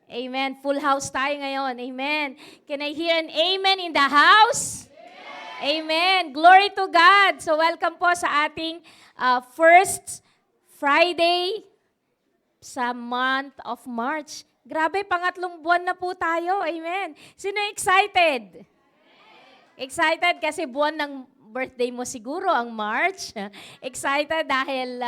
Amen. Full house tayo ngayon. Amen. Can I hear an amen in the house? Amen. Glory to God. So welcome po sa ating first Friday sa month of March. Grabe, pangatlong buwan na po tayo. Amen. Sino excited? Excited kasi buwan ng birthday mo siguro ang March. Excited dahil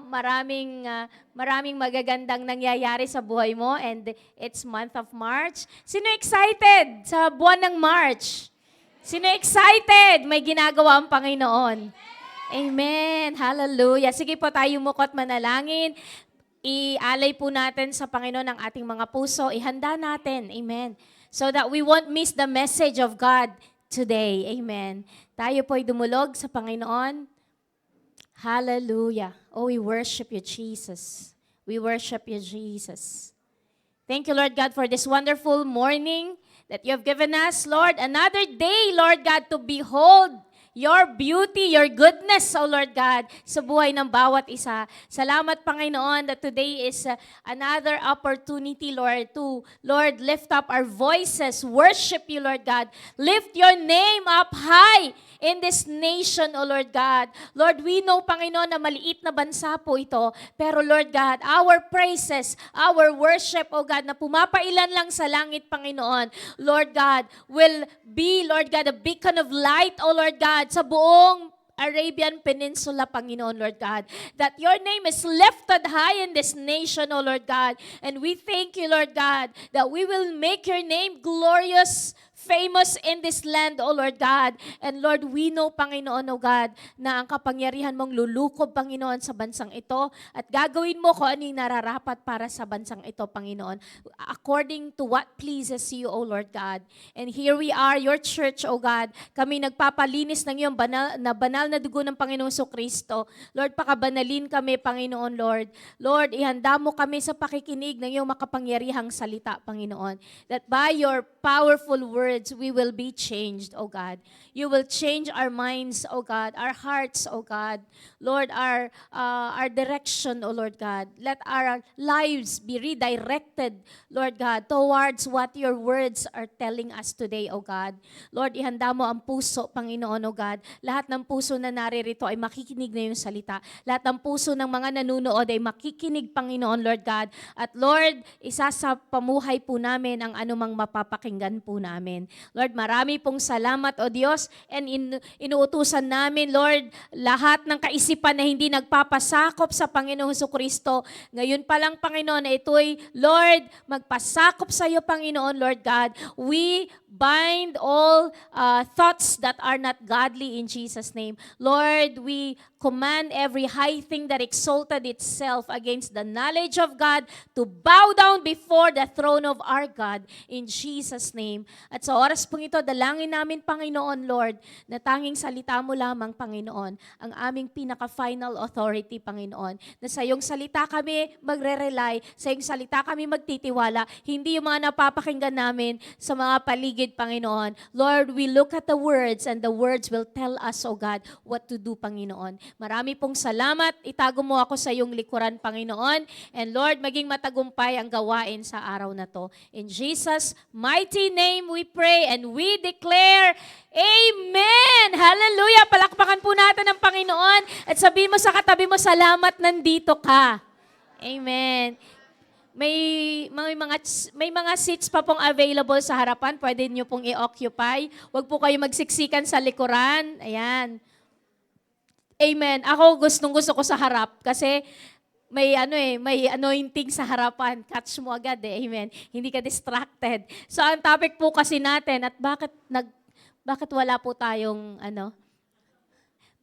maraming magagandang nangyayari sa buhay mo and it's month of March. Sino excited sa buwan ng March? Sino excited? May ginagawa ang Panginoon. Amen. Hallelujah. Sige po tayo mukot manalangin. Ialay po natin sa Panginoon ang ating mga puso. Ihanda natin. Amen. So that we won't miss the message of God today. Amen. Tayo po'y dumulog sa Panginoon. Hallelujah. Oh, we worship you, Jesus. We worship you, Jesus. Thank you, Lord God, for this wonderful morning that you have given us, Lord. Another day, Lord God, to behold your beauty, your goodness, O Lord God, sa buhay ng bawat isa. Salamat, Panginoon, that today is another opportunity, Lord, to, Lord, lift up our voices, worship you, Lord God. Lift your name up high in this nation, O Lord God. Lord, we know, Panginoon, na maliit na bansa po ito, pero Lord God, our praises, our worship, O God, na pumapailan lang sa langit, Panginoon, Lord God, will be, Lord God, a beacon of light, O Lord God, sa buong Arabian Peninsula, Panginoon, Lord God, that your name is lifted high in this nation, O Lord God, and we thank you, Lord God, that we will make your name glorious, famous in this land, O Lord God. And Lord, we know, Panginoon, O God, na ang kapangyarihan mong lulukob, Panginoon, sa bansang ito at gagawin mo kung ano yung nararapat para sa bansang ito, Panginoon, according to what pleases you, O Lord God. And here we are, your church, O God. Kami nagpapalinis ng iyong banal na dugo ng Panginoong Kristo. Lord, pakabanalin kami, Panginoon, Lord. Lord, ihanda mo kami sa pakikinig ng iyong makapangyarihang salita, Panginoon. That by your powerful words, we will be changed, O God. You will change our minds, O God, our hearts, O God. Lord, our direction, O Lord God. Let our lives be redirected, Lord God, towards what your words are telling us today, O God. Lord, ihanda mo ang puso, Panginoon, O God. Lahat ng puso na naririto ay makikinig na yung salita. Lahat ng puso ng mga nanunood ay makikinig, Panginoon, Lord God. At Lord, isa sa pamuhay po namin ang anumang mapapakinggan po namin. Lord, marami pong salamat, O Diyos, and inuutusan namin, Lord, lahat ng kaisipan na hindi nagpapasakop sa Panginoong Kristo. Ngayon pa lang, Panginoon, na ito'y, Lord, magpasakop sa iyo, Panginoon, Lord God. We bind all thoughts that are not godly in Jesus' name. Lord, we command every high thing that exalted itself against the knowledge of God to bow down before the throne of our God in Jesus' name. At sa oras pong ito, dalangin namin, Panginoon, Lord, na tanging salita mo lamang, Panginoon, ang aming pinaka-final authority, Panginoon, na sa iyong salita kami magre-rely, sa iyong salita kami magtitiwala, hindi yung mga napapakinggan namin sa mga paligid, Panginoon. Lord, we look at the words and the words will tell us, O God, what to do, Panginoon. Marami pong salamat. Itago mo ako sa iyong likuran, Panginoon. And Lord, maging matagumpay ang gawain sa araw na to. In Jesus' mighty name we pray and we declare, Amen! Hallelujah! Palakpakan po natin ang Panginoon at sabihin mo sa katabi mo, salamat nandito ka. Amen. May mga seats pa pong available sa harapan. Pwede nyo pong i-occupy. Huwag po kayo magsiksikan sa likuran. Ayan. Amen. Ako gustong-gusto ko sa harap kasi may anointing sa harapan. Catch mo agad eh. Amen. Hindi ka distracted. So ang topic po kasi natin at bakit wala po tayong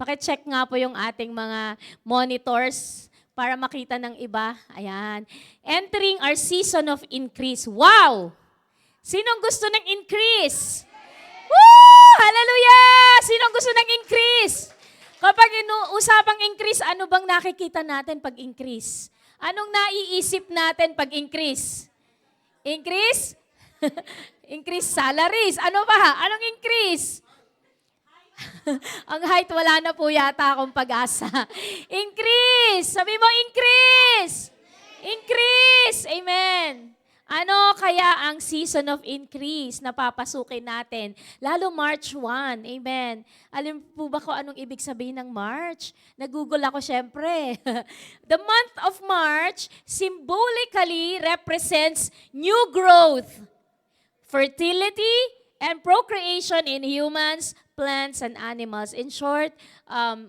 Paki-check nga po yung ating mga monitors para makita ng iba. Ayan. Entering our season of increase. Wow! Sinong gusto ng increase? Woo! Hallelujah! Sinong gusto ng increase? Kapag usapang increase, ano bang nakikita natin pag increase? Anong naiisip natin pag increase? Increase? Increase salaries. Ano ba? Anong increase? Ang height, wala na po yata akong pag-asa. Increase! Sabi mo, increase! Increase! Amen! kaya ang season of increase na papasukin natin? Lalo March 1. Amen. Alam po ba kung anong ibig sabihin ng March? Nag-google ako syempre. The month of March symbolically represents new growth, fertility, and procreation in humans, plants, and animals. In short,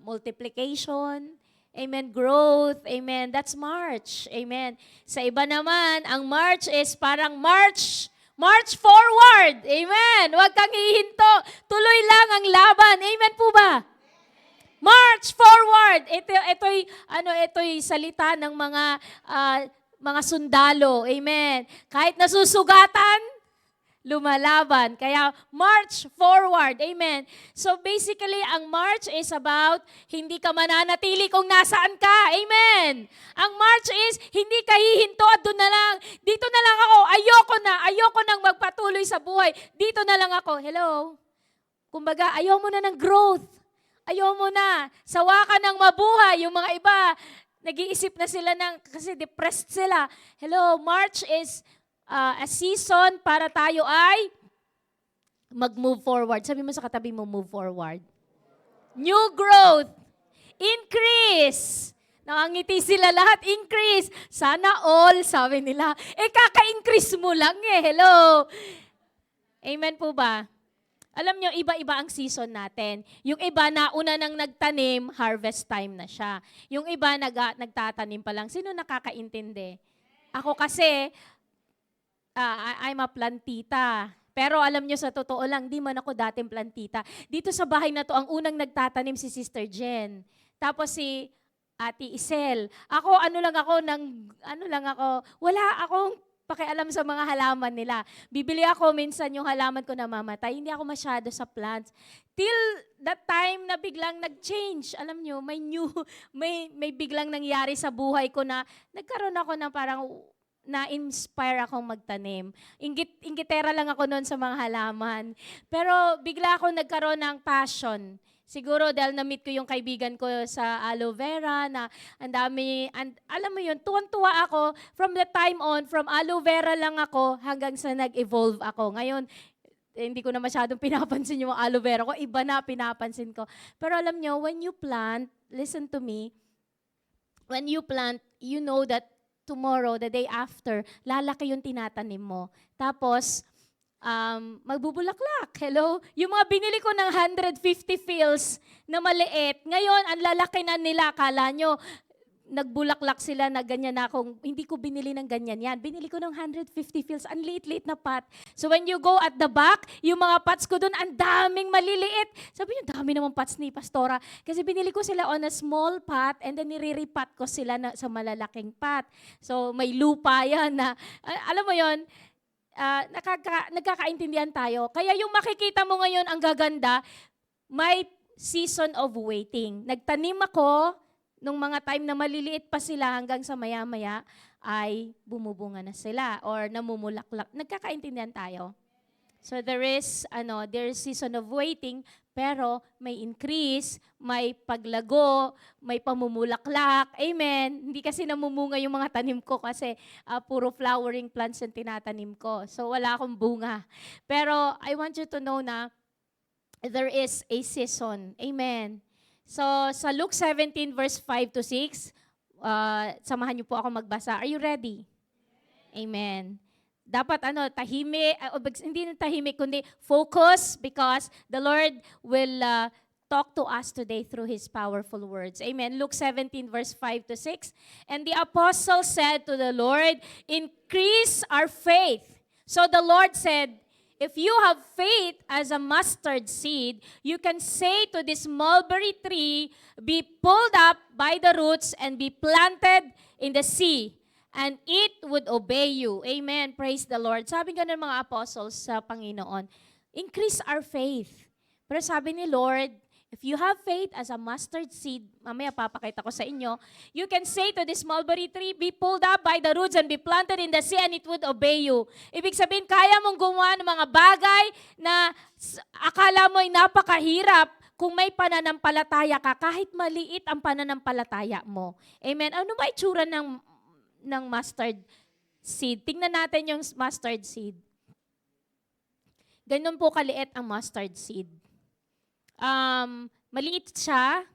multiplication, amen, growth, amen, that's March, amen. Sa iba naman, ang March is parang march forward, amen. Huwag kang hihinto, tuloy lang ang laban, amen po ba? March forward. Ito'y salita ng mga sundalo, amen. Kahit nasusugatan, lumalaban. Kaya march forward. Amen. So basically, ang march is about hindi ka mananatili kung nasaan ka. Amen. Ang march is hindi ka hihinto at doon na lang. Dito na lang ako. Ayoko nang magpatuloy sa buhay. Dito na lang ako. Hello? Kumbaga, ayaw mo na ng growth. Ayaw mo na. Sawa ka ng mabuhay. Yung mga iba, nag-iisip na sila kasi depressed sila. Hello? March is a season para tayo ay mag-move forward. Sabi mo sa katabi mo, move forward. New growth. Increase. Nakangiti sila lahat. Increase. Sana all, sabi nila. Kaka-increase mo lang Hello. Amen po ba? Alam nyo, iba-iba ang season natin. Yung iba na una nang nagtanim, harvest time na siya. Yung iba nagtatanim pa lang. Sino nakakaintindi? Ako kasi, I'm a plantita. Pero alam nyo, sa totoo lang, di man ako dating plantita. Dito sa bahay na to, ang unang nagtatanim si Sister Jen. Tapos si Ate Isel. Ako, wala akong pakialam sa mga halaman nila. Bibili ako minsan yung halaman ko namamatay. Hindi ako masyado sa plants. Till that time na biglang nag-change. Alam nyo, may biglang nangyari sa buhay ko na nagkaroon ako ng parang na-inspire akong magtanim. Inggitera lang ako noon sa mga halaman. Pero bigla ako nagkaroon ng passion. Siguro dahil na-meet ko yung kaibigan ko sa aloe vera na alam mo yun, tuwan-tuwa ako from the time on, from aloe vera lang ako hanggang sa nag-evolve ako. Ngayon, hindi ko na masyadong pinapansin yung aloe vera ko, iba na pinapansin ko. Pero alam nyo, when you plant, listen to me, when you plant, you know that tomorrow, the day after, lalaki yung tinatanim mo. Tapos, magbubulaklak. Hello? Yung mga binili ko ng 150 fields na maliit, ngayon, ang lalaki na nila. Akala nyo, nagbulaklak sila na ganyan na akong, hindi ko binili ng ganyan yan. Binili ko ng 150 fields, ang liit-liit na pot. So when you go at the back, yung mga pots ko doon, ang daming maliliit. Sabi niyo, dami namang pots ni Pastora. Kasi binili ko sila on a small pot and then niriripat ko sila sa malalaking pot. So may lupa yan na, alam mo yon, nagkakaintindihan tayo. Kaya yung makikita mo ngayon, ang gaganda, may season of waiting. Nagtanim ako, nung mga time na maliliit pa sila hanggang sa maya-maya ay bumubunga na sila or namumulaklak. Nagkakaintindihan tayo. So there is season of waiting, pero may increase, may paglago, may pamumulaklak. Amen. Hindi kasi namumunga yung mga tanim ko kasi puro flowering plants yung tinatanim ko. So wala akong bunga. Pero I want you to know na there is a season. Amen. So, sa Luke 17 verse 5 to 6, samahan niyo po ako magbasa. Are you ready? Amen. Dapat tahimik, hindi tahimik, kundi focus because the Lord will talk to us today through His powerful words. Amen. Luke 17 verse 5 to 6. And the apostle said to the Lord, increase our faith. So the Lord said, if you have faith as a mustard seed, you can say to this mulberry tree, be pulled up by the roots and be planted in the sea, and it would obey you. Amen. Praise the Lord. Sabi nga ng mga apostles sa Panginoon, increase our faith. Pero sabi ni Lord, if you have faith as a mustard seed, mamaya papakita ko sa inyo, you can say to this mulberry tree, be pulled up by the roots and be planted in the sea and it would obey you. Ibig sabihin, kaya mong gumawa ng mga bagay na akala mo ay napakahirap kung may pananampalataya ka, kahit maliit ang pananampalataya mo. Amen. Ano ba itsura ng mustard seed. Tingnan natin yung mustard seed. Ganun po kaliit ang mustard seed. Maliit siya.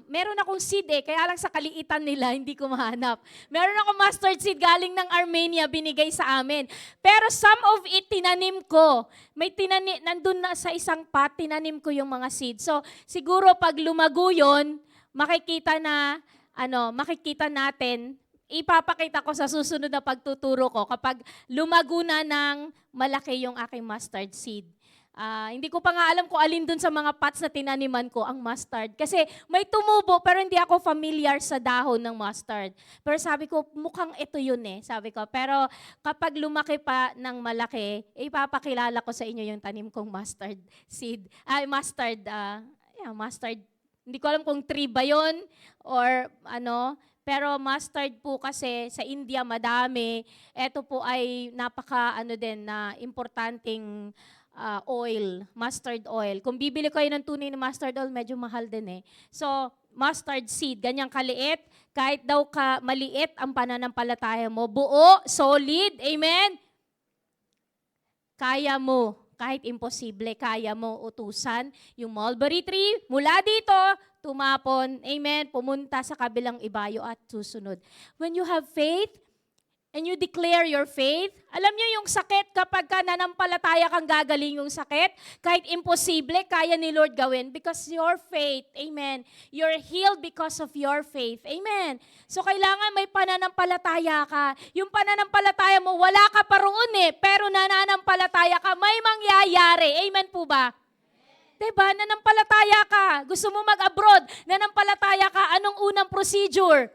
Meron akong seed kaya lang sa kaliitan nila, hindi ko mahanap. Meron akong mustard seed galing ng Armenia, binigay sa amin. Pero some of it, tinanim ko. Nandun na sa isang pot, tinanim ko yung mga seed. So, siguro pag lumago yun, makikita natin, ipapakita ko sa susunod na pagtuturo ko kapag lumago na ng malaki yung aking mustard seed. Hindi ko pa nga alam kung alin dun sa mga pots na tinaniman ko ang mustard. Kasi may tumubo pero hindi ako familiar sa dahon ng mustard. Pero sabi ko, mukhang ito yun sabi ko. Pero kapag lumaki pa ng malaki, ipapakilala ko sa inyo yung tanim kong mustard seed. Mustard. Hindi ko alam kung tree ba yun or ano. Pero mustard po kasi sa India madami. Ito po ay na importanteng oil, mustard oil. Kung bibili kayo ng tunay na mustard oil, medyo mahal din So, mustard seed, ganyang kaliit, kahit daw maliit ang pananampalataya mo, buo, solid, amen? Kaya mo, kahit imposible, kaya mo utusan yung mulberry tree mula dito, tumapon, amen, pumunta sa kabilang ibayo at susunod. When you have faith, and you declare your faith. Alam niyo yung sakit, kapag nanampalataya kang gagaling yung sakit, kahit imposible, kaya ni Lord gawin because your faith, amen. You're healed because of your faith, amen. So kailangan may pananampalataya ka. Yung pananampalataya mo, wala ka pa roon pero nananampalataya ka, may mangyayari. Amen po ba? Diba? Nanampalataya ka. Gusto mo mag-abroad, nanampalataya ka. Anong unang procedure?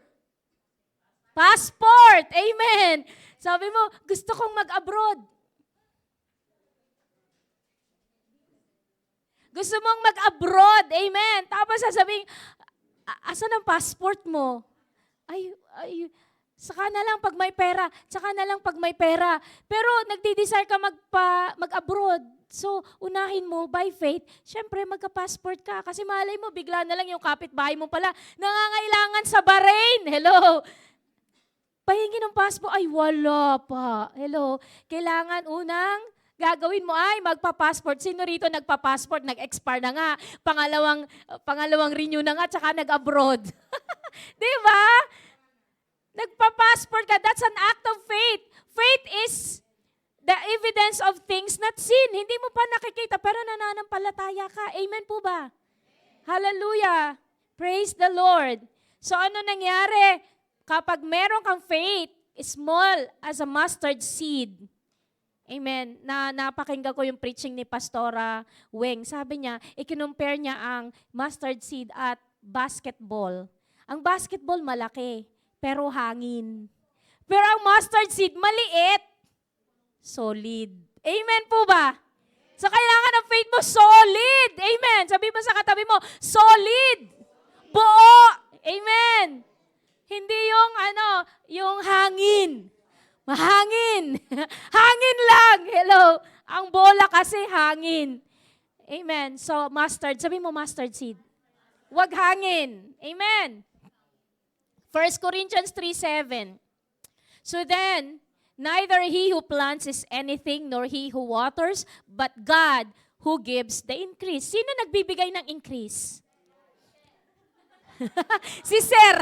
Passport! Amen! Sabi mo, gusto kong mag-abroad. Gusto mong mag-abroad. Amen! Tapos sasabihin, asan ang passport mo? Saka na lang pag may pera. Saka na lang pag may pera. Pero nagdi-desire ka mag-abroad. So, unahin mo by faith, syempre magka-passport ka. Kasi malay mo, bigla na lang yung kapitbahay mo pala nangangailangan sa Bahrain. Hello! Pahingi ng passport, ay wala pa. Hello, kailangan unang gagawin mo ay magpa-passport. Sino rito nagpa-passport? Nag-expire na nga. Pangalawang renew na nga, tsaka nag-abroad. Di ba? Nagpa-passport ka, that's an act of faith. Faith is the evidence of things not seen. Hindi mo pa nakikita, pero nananampalataya ka. Amen po ba? Hallelujah. Praise the Lord. So ano nangyari? Kapag meron kang faith, small as a mustard seed. Amen. Napakinggan ko yung preaching ni Pastora Weng. Sabi niya, ikinumpare niya ang mustard seed at basketball. Ang basketball malaki, pero hangin. Pero ang mustard seed maliit, solid. Amen po ba? So kailangan ang faith mo solid. Amen. Sabi mo sa katabi mo, solid. Buo. Amen. Hindi yung hangin. Mahangin. Hangin lang. Hello. Ang bola kasi hangin. Amen. So, mustard. Sabi mo mustard seed. Huwag hangin. Amen. 1 Corinthians 3:7. So then, neither he who plants is anything, nor he who waters, but God who gives the increase. Sino nagbibigay ng increase? Si Sir.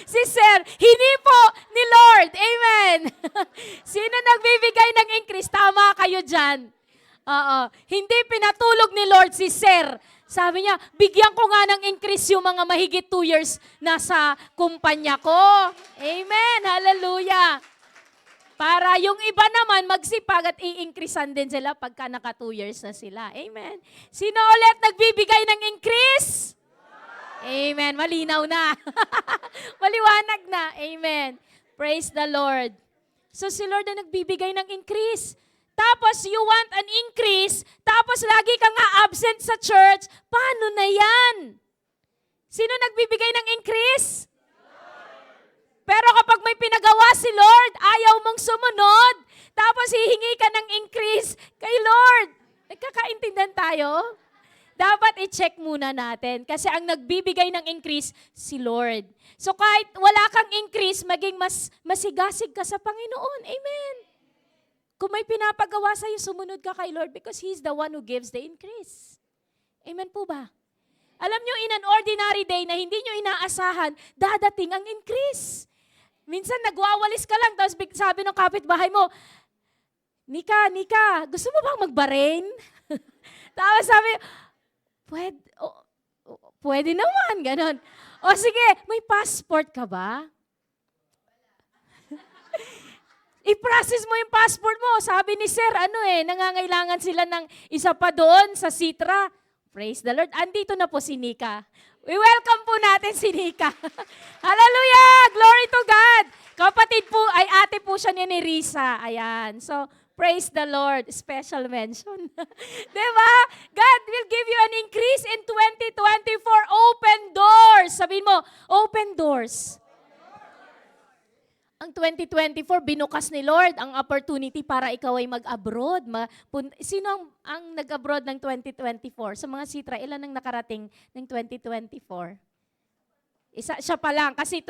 Si Sir. Hindi po ni Lord. Amen. Sino nagbibigay ng increase? Tama kayo dyan. Hindi pinatulog ni Lord si Sir. Sabi niya, bigyan ko nga ng increase yung mga mahigit 2 years na sa kumpanya ko. Amen. Hallelujah. Para yung iba naman magsipag at i-increasean din sila pagka naka 2 years na sila. Amen. Sino ulit nagbibigay ng increase? Amen. Malinaw na. Maliwanag na. Amen. Praise the Lord. So si Lord na nagbibigay ng increase. Tapos you want an increase, tapos lagi ka nga absent sa church, paano na yan? Sino nagbibigay ng increase? Pero kapag may pinagawa si Lord, ayaw mong sumunod, tapos hihingi ka ng increase kay Lord. Nagkakaintindihan tayo? Dapat i-check muna natin kasi ang nagbibigay ng increase, si Lord. So kahit wala kang increase, maging mas masigasig ka sa Panginoon. Amen. Kung may pinapagawa sa'yo, sumunod ka kay Lord because He's the one who gives the increase. Amen po ba? Alam nyo, in an ordinary day na hindi nyo inaasahan, dadating ang increase. Minsan nagwawalis ka lang, tapos sabi ng kapitbahay mo, Nika, gusto mo bang magbarrain? Tapos sabi, pwede naman, ganon. O sige, may passport ka ba? I-process mo yung passport mo. Sabi ni Sir, nangangailangan sila ng isa pa doon sa Sitra. Praise the Lord. Andito na po si Nika. We welcome po natin si Nika. Hallelujah! Glory to God! Kapatid po, ate po siya ni Risa. Ayan. So, praise the Lord. Special mention. Diba? God will give you an increase in 2024. Open doors. Sabihin mo, open doors. Ang 2024, binukas ni Lord ang opportunity para ikaw ay mag-abroad. Sino ang nag-abroad ng 2024? Sa mga Sitra, ilan ang nakarating ng 2024? Siya pa lang, kasi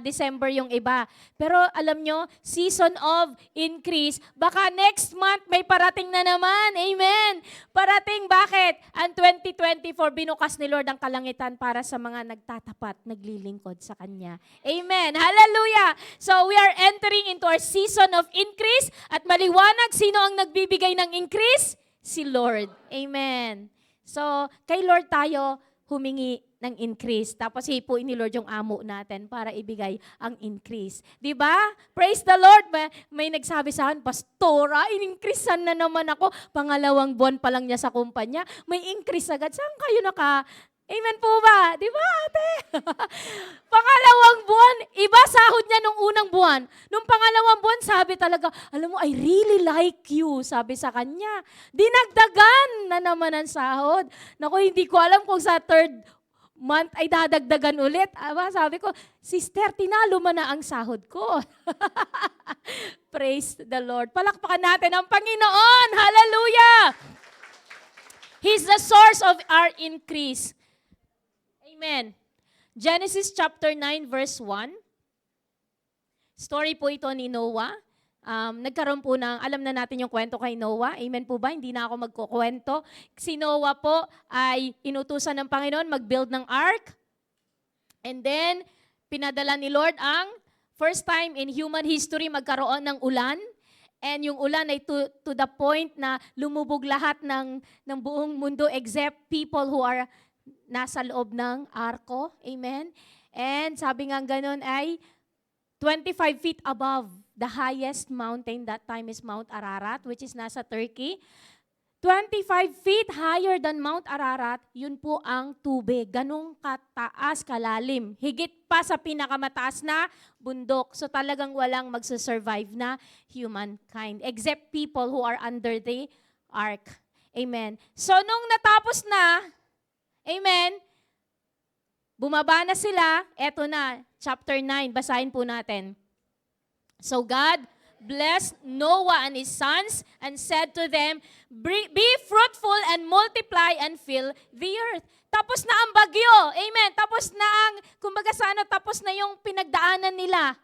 December yung iba. Pero alam nyo, season of increase, baka next month may parating na naman. Amen. Parating, bakit? Ang 2024, binukas ni Lord ang kalangitan para sa mga nagtatapat, naglilingkod sa Kanya. Amen. Hallelujah. So we are entering into our season of increase at maliwanag, sino ang nagbibigay ng increase? Si Lord. Amen. So, kay Lord tayo humingi ng increase. Tapos hipuin ni Lord yung amo natin para ibigay ang increase. Di ba? Praise the Lord. May nagsabi sa akin, Pastora, in-increasean na naman ako. Pangalawang buwan pa lang niya sa kumpanya. May increase agad. Saan kayo Amen po ba? Di ba, ate? Pangalawang buwan, iba sahod niya nung unang buwan. Nung pangalawang buwan, sabi talaga, alam mo, I really like you, sabi sa kanya. Dinagdagan na naman ang sahod. Naku, hindi ko alam kung sa third month ay dadagdagan ulit. Sabi ko, sister, tinalo mo na ang sahod ko. Praise the Lord. Palakpakan natin ang Panginoon. Hallelujah! He's the source of our increase. Amen. Genesis chapter 9 verse 1. Story po ito ni Noah. Nagkaroon po alam na natin yung kwento kay Noah. Amen po ba? Hindi na ako magkukwento. Si Noah po ay inutusan ng Panginoon mag-build ng ark. And then, pinadala ni Lord ang first time in human history magkaroon ng ulan. And yung ulan ay to the point na lumubog lahat ng buong mundo except people who are nasa loob ng arko. Amen? And sabi nga ganun ay 25 feet above the highest mountain that time is Mount Ararat, which is nasa Turkey. 25 feet higher than Mount Ararat, yun po ang tubig. Ganong kataas, kalalim. Higit pa sa pinakamataas na bundok. So talagang walang magsusurvive na humankind, except people who are under the ark. Amen. So nung natapos na, amen, bumaba na sila, eto na, chapter 9, basahin po natin. So God blessed Noah and his sons and said to them, be fruitful and multiply and fill the earth. Tapos na ang bagyo. Amen. Tapos na tapos na yung pinagdaanan nila.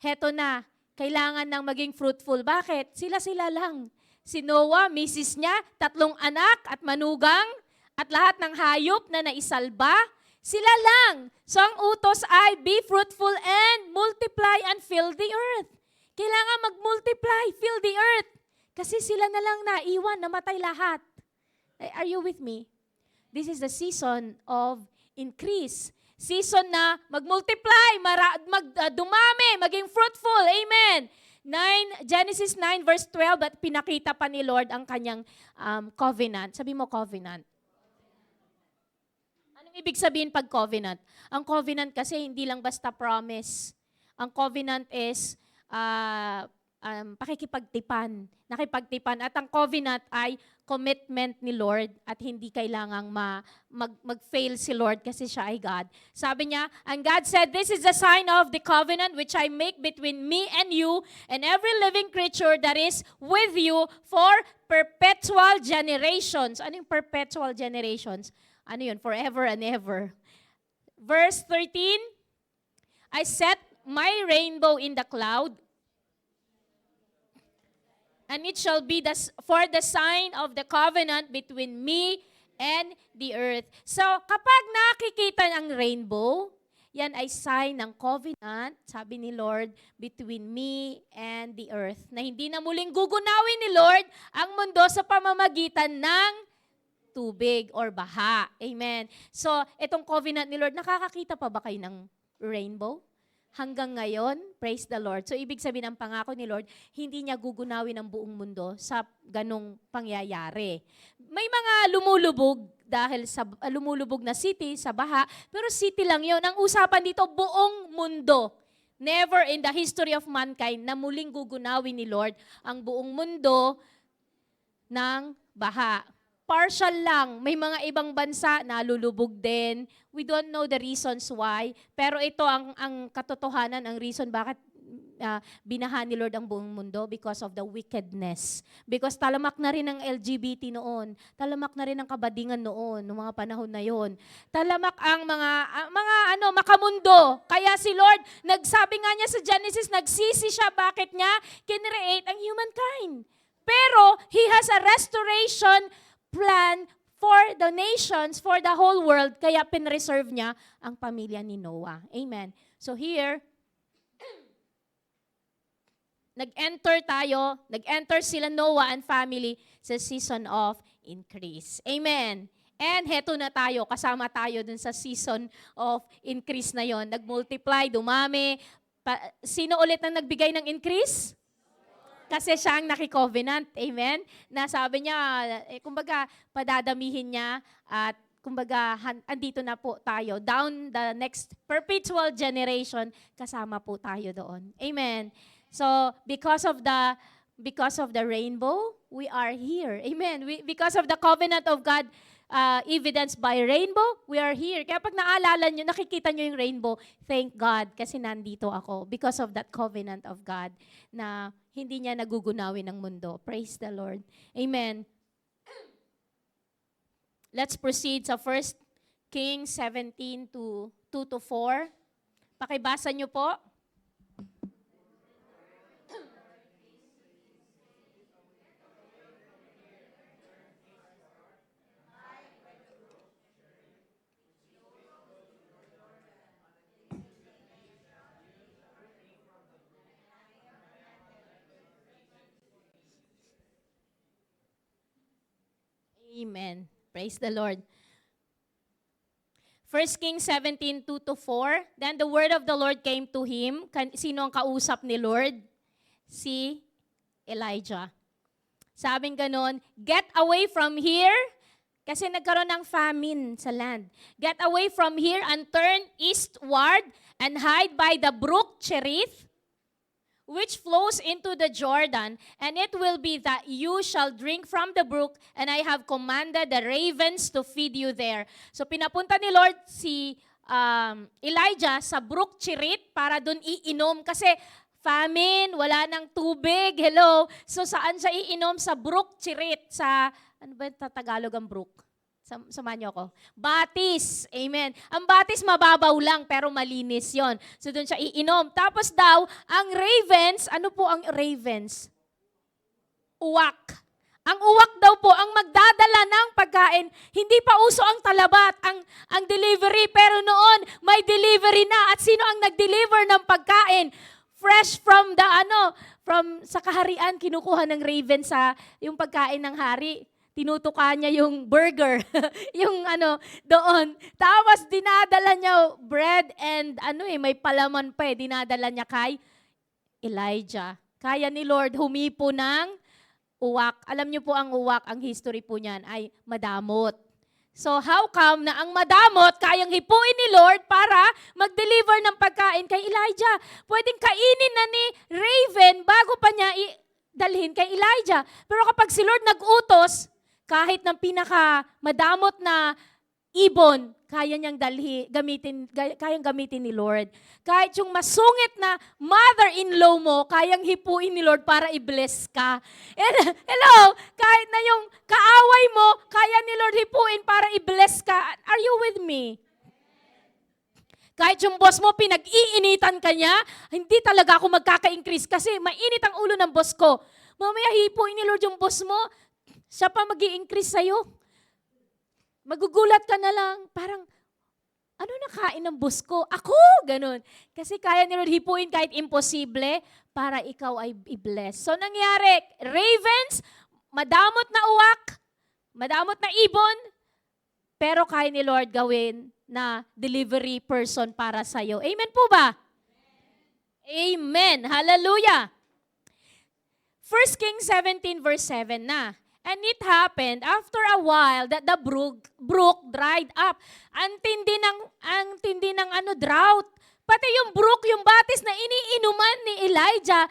Heto na, kailangan nang maging fruitful. Bakit? Sila lang. Si Noah, misis niya, 3 anak at manugang, at lahat ng hayop na naisalba, sila lang. So ang utos ay, be fruitful and multiply and fill the earth. Kailangan mag-multiply, fill the earth. Kasi sila na lang naiwan, namatay lahat. Are you with me? This is the season of increase. Season na mag-multiply, dumami, maging fruitful. Amen. Genesis 9 verse 12, at pinakita pa ni Lord ang kanyang covenant. Sabi mo covenant. Anong ibig sabihin pag covenant? Ang covenant kasi hindi lang basta promise. Ang covenant is pakikipagtipan. Nakipagtipan. At ang covenant ay commitment ni Lord at hindi kailangang mag-fail si Lord kasi siya ay God. Sabi niya, and God said, this is the sign of the covenant which I make between me and you and every living creature that is with you for perpetual generations. Ano yung perpetual generations? Ano yun? Forever and ever. Verse 13, I set my rainbow in the cloud, and it shall be for the sign of the covenant between me and the earth. So, kapag nakikita ang rainbow, yan ay sign ng covenant, sabi ni Lord, between me and the earth. Na hindi na muling gugunawin ni Lord ang mundo sa pamamagitan ng tubig or baha. Amen. So, itong covenant ni Lord, nakakakita pa ba kayo ng rainbow? Hanggang ngayon, praise the Lord. So, ibig sabihin ng pangako ni Lord, hindi niya gugunawin ang buong mundo sa ganong pangyayari. May mga lumulubog dahil sa lumulubog na city, sa baha, pero city lang yon. Ang usapan dito, buong mundo. Never in the history of mankind na muling gugunawin ni Lord ang buong mundo ng baha. Partial lang. May mga ibang bansa na lulubog din. We don't know the reasons why. Pero ito ang katotohanan, ang reason bakit binaha ni Lord ang buong mundo because of the wickedness. Because talamak na rin ang LGBT noon. Talamak na rin ang kabadingan noon, noong mga panahon na yon. Talamak ang mga makamundo. Kaya si Lord, nagsabi nga niya sa Genesis, nagsisi siya bakit niya kinreate ang humankind. Pero He has a restoration plan for the nations, for the whole world, kaya pinreserve niya ang pamilya ni Noah. Amen. So here, nag-enter sila Noah and family sa season of increase. Amen. And heto na tayo, kasama tayo dun sa season of increase na yon. Nag-multiply, dumami. Sino ulit ang nagbigay ng increase? Kasi siya ang naki-covenant. Amen? Nasabi niya, kumbaga, padadamihin niya at kumbaga, andito na po tayo. Down the next perpetual generation, kasama po tayo doon. Amen? So, because of the rainbow, we are here. Amen? Because of the covenant of God, evidenced by rainbow, we are here. Kaya pag naalala nyo, nakikita nyo yung rainbow, thank God kasi nandito ako because of that covenant of God na hindi niya nagugunawin ng mundo. Praise the Lord. Amen. Let's proceed sa 1 Kings 17 to 2-4. Pakibasa nyo po. Amen. Praise the Lord. 1 Kings 17, 2-4. Then the word of the Lord came to him. Sino ang kausap ni Lord? Si Elijah. Sabing ganon, get away from here. Kasi nagkaroon ng famine sa land. Get away from here and turn eastward and hide by the brook Cherith, which flows into the Jordan, and it will be that you shall drink from the brook, and I have commanded the ravens to feed you there. So pinapunta ni Lord si Elijah sa brook Cherith para dun iinom kasi famine, wala nang tubig, hello. So saan siya iinom? Sa brook Cherith, sa, ano ba yung Tagalog ang brook? Samahan niyo ako. Batis. Amen. Ang batis mababaw lang pero malinis yon. So doon siya iinom. Tapos daw, ang ravens, ano po ang ravens? Uwak. Ang uwak daw po ang magdadala ng pagkain. Hindi pa uso ang talabat, ang delivery. Pero noon, may delivery na. At sino ang nag-deliver ng pagkain? Fresh from sa kaharian, kinukuha ng raven sa yung pagkain ng hari. Tinutuka niya yung burger, yung doon. Tapos dinadala niya bread and may palaman pa dinadala niya kay Elijah. Kaya ni Lord humipo ng uwak. Alam niyo po ang uwak, ang history po niyan ay madamot. So how come na ang madamot kayang hipuin ni Lord para mag-deliver ng pagkain kay Elijah? Pwedeng kainin na ni Raven bago pa niya dalhin kay Elijah. Pero kapag si Lord nag-utos, kahit ng pinaka-madamot na ibon, kayang gamitin ni Lord. Kahit yung masungit na mother-in-law mo, kayang hipuin ni Lord para i-bless ka. And, hello, kahit na yung kaaway mo, kaya ni Lord hipuin para i-bless ka. Are you with me? Kahit yung boss mo, pinag-iinitan ka niya, hindi talaga ako magkaka-increase kasi mainit ang ulo ng boss ko. Mamaya hipuin ni Lord yung boss mo, siya pa mag-i-increase sa'yo. Magugulat ka na lang, parang, ano nakain ng boss ko? Ako! Ganun. Kasi kaya ni Lord hipuin kahit imposible para ikaw ay i-bless. So nangyari, ravens, madamot na uwak, madamot na ibon, pero kaya ni Lord gawin na delivery person para sa'yo. Amen po ba? Amen. Hallelujah. 1 Kings 17 verse 7 na. And it happened after a while that the brook dried up. Ang tindi ng drought. Pati yung brook, yung batis na iniinuman ni Elijah,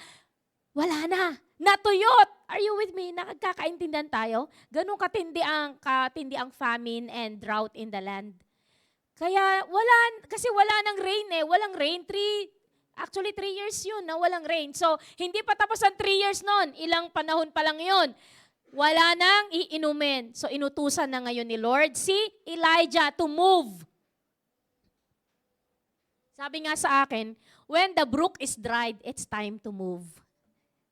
wala na. Natuyot. Are you with me? Nakagkakaintindihan tayo? Ganun katindi ang famine and drought in the land. Kaya kasi wala nang rain eh. Walang rain. 3 years yun na walang rain. So, hindi pa tapos ang 3 years nun. Ilang panahon pa lang yun. Wala nang iinumin. So, inutusan na ngayon ni Lord si Elijah to move. Sabi nga sa akin, when the brook is dried, it's time to move.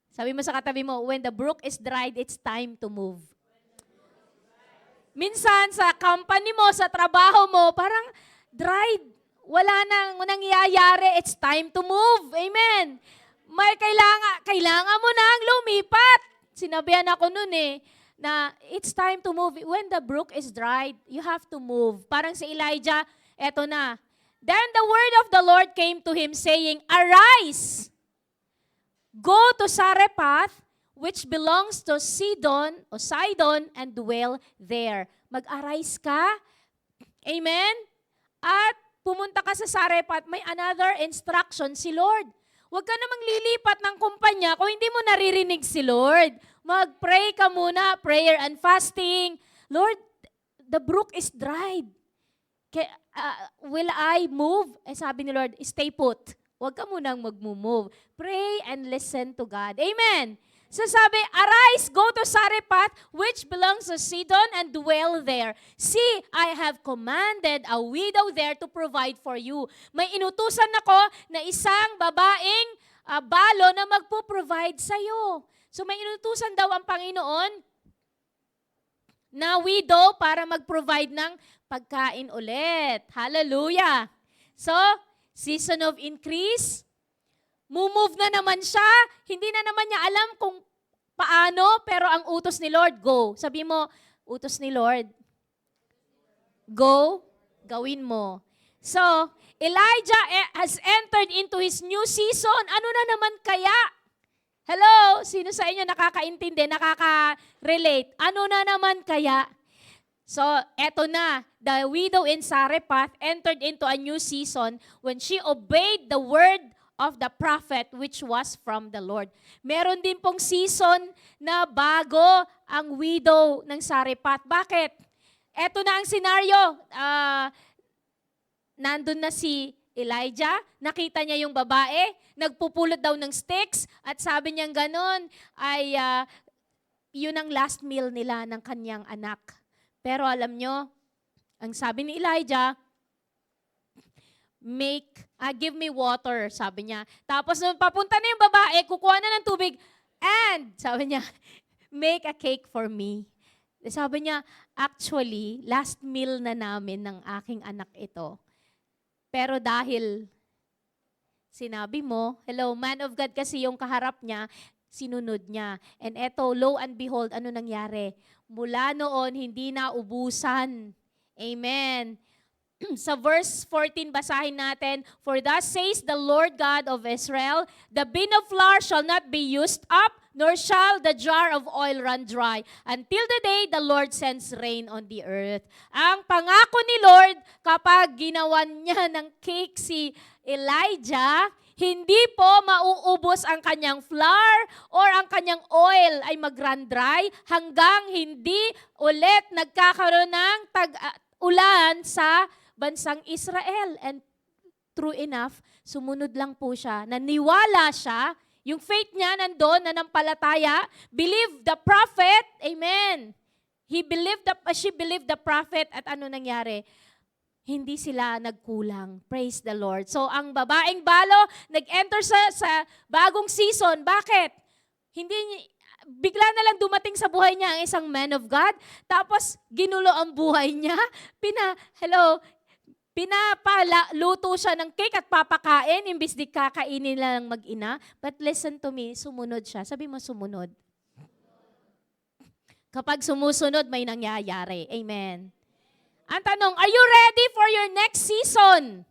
Sabi mo sa katabi mo, when the brook is dried, it's time to move. Minsan sa company mo, sa trabaho mo, parang dried. Wala nang nangyayari, it's time to move. Amen. May kailangan mo nang lumipat. Sinabihan ako nun na it's time to move. When the brook is dried, you have to move. Parang si Elijah, eto na. Then the word of the Lord came to him saying, Arise, go to Sarephath, which belongs to Sidon, and dwell there. Mag-arise ka. Amen? At pumunta ka sa Sarephath, may another instruction si Lord. Huwag ka namang lilipat ng kumpanya kung hindi mo naririnig si Lord. Mag-pray ka muna, prayer and fasting. Lord, the brook is dried. Will I move? Sabi ni Lord, stay put. Huwag ka munang mag-move. Pray and listen to God. Amen. So sabi, Arise, go to Sarephath, which belongs to Sidon, and dwell there. See, I have commanded a widow there to provide for you. May inutusan ako na isang babaeng balo na magpo-provide sa'yo. So may inutusan daw ang Panginoon na widow para mag-provide ng pagkain ulit. Hallelujah! So, season of increase, move na naman siya. Hindi na naman niya alam kung paano, pero ang utos ni Lord, go. Sabi mo, utos ni Lord, go, gawin mo. So, Elijah has entered into his new season. Ano na naman kaya? Hello? Sino sa inyo nakakaintindi, nakaka-relate? Ano na naman kaya? So, eto na. The widow in Sarephath entered into a new season when she obeyed the word of the prophet which was from the Lord. Meron din pong season na bago ang widow ng Sarephath. Bakit? Eto na ang senaryo. Nandun na si Elijah, nakita niya yung babae, nagpupulot daw ng sticks, at sabi niya ganon, ay yun ang last meal nila ng kanyang anak. Pero alam nyo, ang sabi ni Elijah, give me water, sabi niya. Tapos nung papunta na yung babae, kukuha na ng tubig, and, sabi niya, make a cake for me. Sabi niya, actually, last meal na namin ng aking anak ito. Pero dahil sinabi mo, hello, man of God kasi yung kaharap niya, sinunod niya. And eto, lo and behold, ano nangyari? Mula noon, hindi na ubusan. Amen. Sa verse 14, basahin natin, For thus says the Lord God of Israel, the bin of flour shall not be used up, nor shall the jar of oil run dry, until the day the Lord sends rain on the earth. Ang pangako ni Lord, kapag ginawan niya ng cake si Elijah, hindi po mauubos ang kanyang flour or ang kanyang oil ay mag-run dry hanggang hindi ulit nagkakaroon ng ulan sa bansang Israel. And true enough, sumunod lang po siya. Naniwala siya. Yung faith niya nandun, nanampalataya. Believe the prophet. Amen. She believed the prophet at ano nangyari? Hindi sila nagkulang. Praise the Lord. So, ang babaeng balo, nag-enter sa bagong season. Bakit? Bigla na lang dumating sa buhay niya ang isang man of God. Tapos, ginulo ang buhay niya. Pinapaluto siya ng cake at papakain, imbis di kakainin lang mag-ina. But listen to me, sumunod siya. Sabi mo, sumunod. Kapag sumusunod, may nangyayari. Amen. Ang tanong, are you ready for your next season?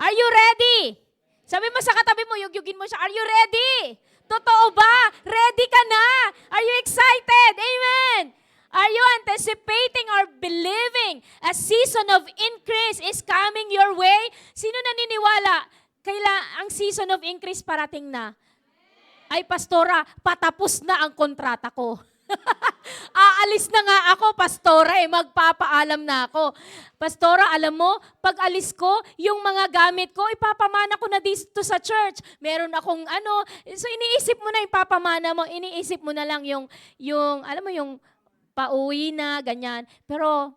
Are you ready? Sabi mo sa katabi mo, yugyugin mo siya, are you ready? Totoo ba? Ready ka na? Are you excited? Amen. Are you anticipating or believing a season of increase is coming your way? Sino naniniwala? Ang season of increase parating na? Ay, pastora, patapos na ang kontrata ko. Aalis na nga ako, pastora, magpapaalam na ako. Pastora, alam mo, pag alis ko, yung mga gamit ko, ipapamana ko na dito sa church. Meron akong so iniisip mo na ipapamana mo, iniisip mo na lang yung alam mo, yung pauwi na, ganyan. Pero,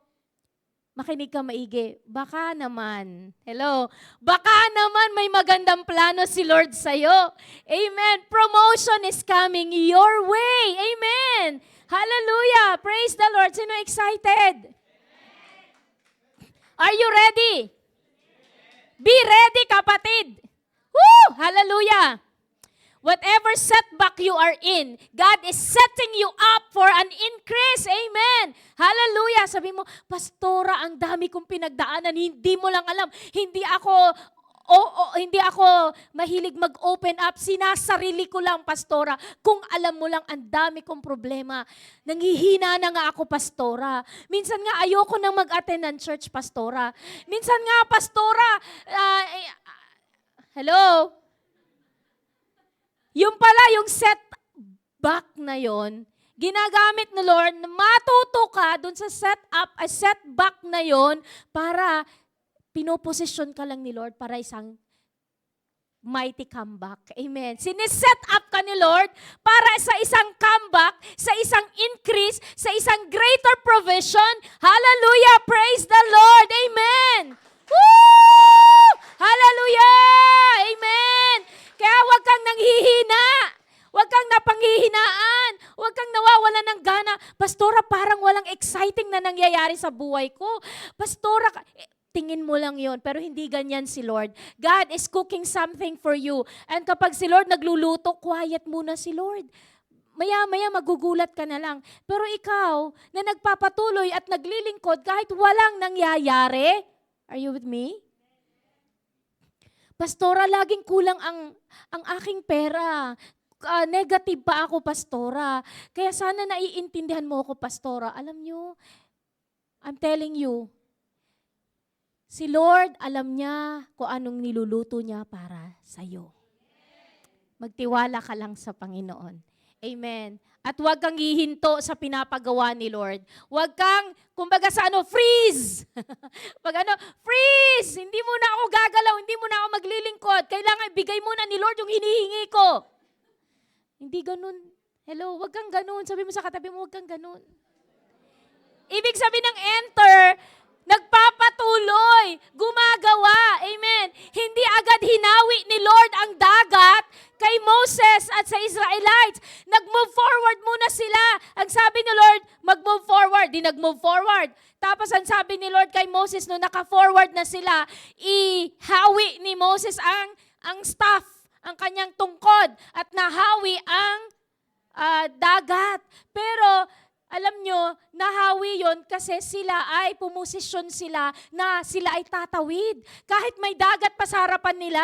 makinig ka maigi. Baka naman, baka naman may magandang plano si Lord sa'yo. Amen. Promotion is coming your way. Amen. Hallelujah. Praise the Lord. Sino excited? Are you ready? Be ready, kapatid. Woo! Hallelujah. Whatever setback you are in, God is setting you up for an increase. Amen. Hallelujah. Sabi mo, pastora, ang dami kong pinagdaanan, hindi mo lang alam. Hindi ako mahilig mag-open up. Sinasarili ko lang, pastora. Kung alam mo lang, ang dami kong problema. Nanghihina na nga ako, pastora. Minsan nga, ayoko nang mag-attend ng church, pastora. Minsan nga, pastora, hello? Yung pala, yung setback na yon, ginagamit ni Lord, matuto ka dun sa setback na yon para pinoposisyon ka lang ni Lord para isang mighty comeback. Amen. Siniset up ka ni Lord para sa isang comeback, sa isang increase, sa isang greater provision. Hallelujah! Praise the Lord! Amen! Woo! Hallelujah! Amen! Kaya huwag kang nanghihina. Huwag kang napanghihinaan. Huwag kang nawawala ng gana. Pastora, parang walang exciting na nangyayari sa buhay ko. Pastora, tingin mo lang yon, pero hindi ganyan si Lord. God is cooking something for you. And kapag si Lord nagluluto, quiet muna si Lord. Maya-maya magugulat ka na lang. Pero ikaw, na nagpapatuloy at naglilingkod kahit walang nangyayari, are you with me? Pastora, laging kulang ang aking pera. Negative pa ako, pastora. Kaya sana naiintindihan mo ako, pastora. Alam nyo, I'm telling you, si Lord, alam niya kung anong niluluto niya para sa'yo. Magtiwala ka lang sa Panginoon. Amen. At huwag kang hihinto sa pinapagawa ni Lord. Huwag kang, kumbaga freeze! Freeze! Hindi mo na ako gagalaw, hindi mo na ako maglilingkod. Kailangan ibigay muna ni Lord yung hinihingi ko. Hindi ganun. Huwag kang ganun. Sabi mo sa katabi mo, huwag kang ganun. Ibig sabihin ng enter, nagpapatuloy, gumagawa. Amen. Hindi agad hinawi ni Lord ang dagat kay Moses at sa Israelites. Nag-move forward muna sila. Ang sabi ni Lord, mag-move forward. Di nag-move forward. Tapos ang sabi ni Lord kay Moses, no naka-forward na sila, ihawi ni Moses ang staff, ang kanyang tungkod, at nahawi ang dagat. Pero alam nyo, nahawi yon kasi sila ay pumosisyon sila na sila ay tatawid. Kahit may dagat pa sa harapan nila.